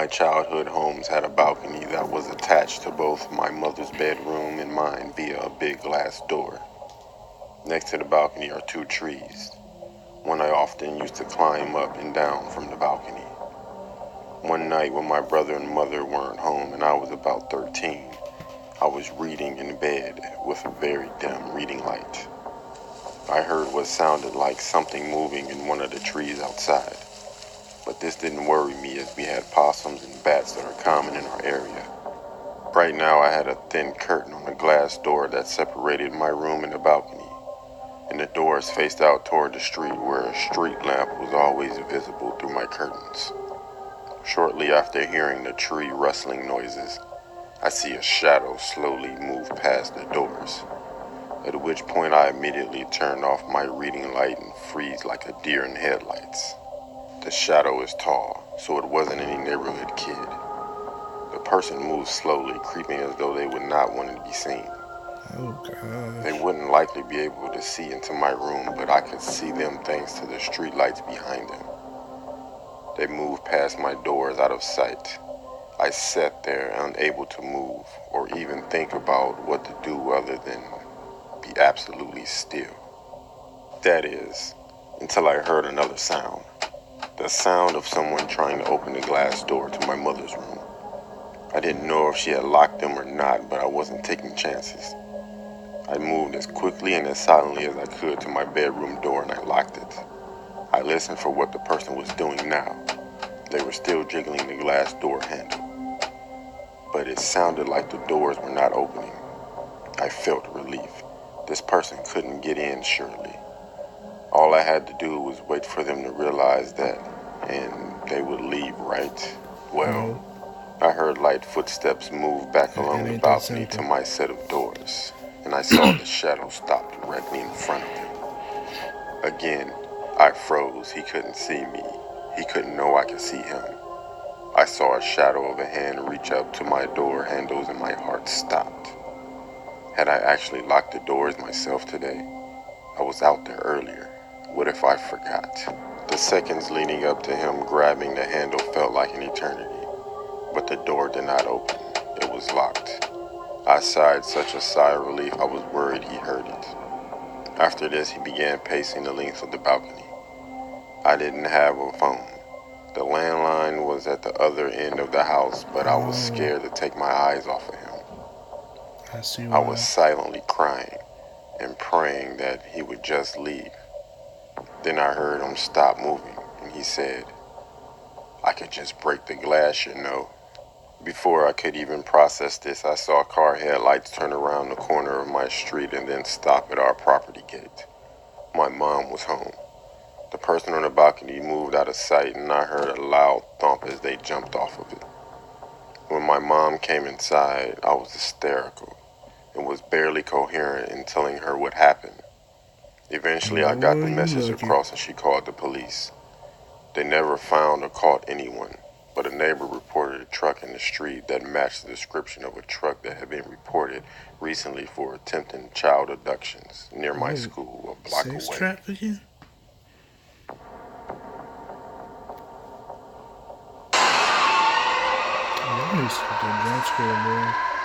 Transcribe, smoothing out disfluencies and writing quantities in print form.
my childhood homes had a balcony that was attached to both my mother's bedroom and mine via a big glass door. Next to the balcony are two trees. One I often used to climb up and down from the balcony. One night when my brother and mother weren't home and I was about 13, I was reading in bed with a very dim reading light. I heard what sounded like something moving in one of the trees outside, but this didn't worry me as we had possums and bats that are common in our area. Right now I had a thin curtain on the glass door that separated my room and the balcony, and the doors faced out toward the street where a street lamp was always visible through my curtains. Shortly after hearing the tree rustling noises, I see a shadow slowly move past the doors, at which point I immediately turned off my reading light and freeze like a deer in headlights. The shadow is tall, so it wasn't any neighborhood kid. The person moved slowly, creeping as though they would not want to be seen. Oh They gosh. wouldn't likely be able to see into my room, but I could see them thanks to the street lights behind them. They moved past my doors out of sight. I sat there unable to move or even think about what to do other than be absolutely still. That is, until I heard another sound. The sound of someone trying to open the glass door to my mother's room. I didn't know if she had locked them or not, but I wasn't taking chances. I moved as quickly and as silently as I could to my bedroom door and I locked it. I listened for what the person was doing now. They were still jiggling the glass door handle, but it sounded like the doors were not opening. I felt relief. This person couldn't get in, surely. All I had to do was wait for them to realize that, and they would leave, right? No. Well, I heard light footsteps move back It along the ain't that balcony to simple. my set of doors, and I saw the shadow stop directly in front of them. Again, I froze. He couldn't see me. He couldn't know I could see him. I saw a shadow of a hand reach up to my door handles and my heart stopped. Had I actually locked the doors myself today? I was out there earlier. What if I forgot? The seconds leading up to him grabbing the handle felt like an eternity, but the door did not open. It was locked. I sighed such a sigh of relief I was worried he heard it. After this, he began pacing the length of the balcony. I didn't have a phone. The landline was at the other end of the house, but I was Oh, scared to take my eyes off of him. I see I was why. silently crying and praying that he would just leave. Then I heard him stop moving, and he said, "I could just break the glass, you know." Before I could even process this, I saw car headlights turn around the corner of my street and then stop at our property gate. My mom was home. The person on the balcony moved out of sight, and I heard a loud thump as they jumped off of it. When my mom came inside, I was hysterical and was barely coherent in telling her what happened. Eventually, I got the Boy, you message lucky. across and she called the police. They never found or caught anyone, but a neighbor reported a truck in the street that matched the description of a truck that had been reported recently for attempting child abductions near my Oh, school a block sex away. trafficking? Y'all need to stop that jump scare, boy.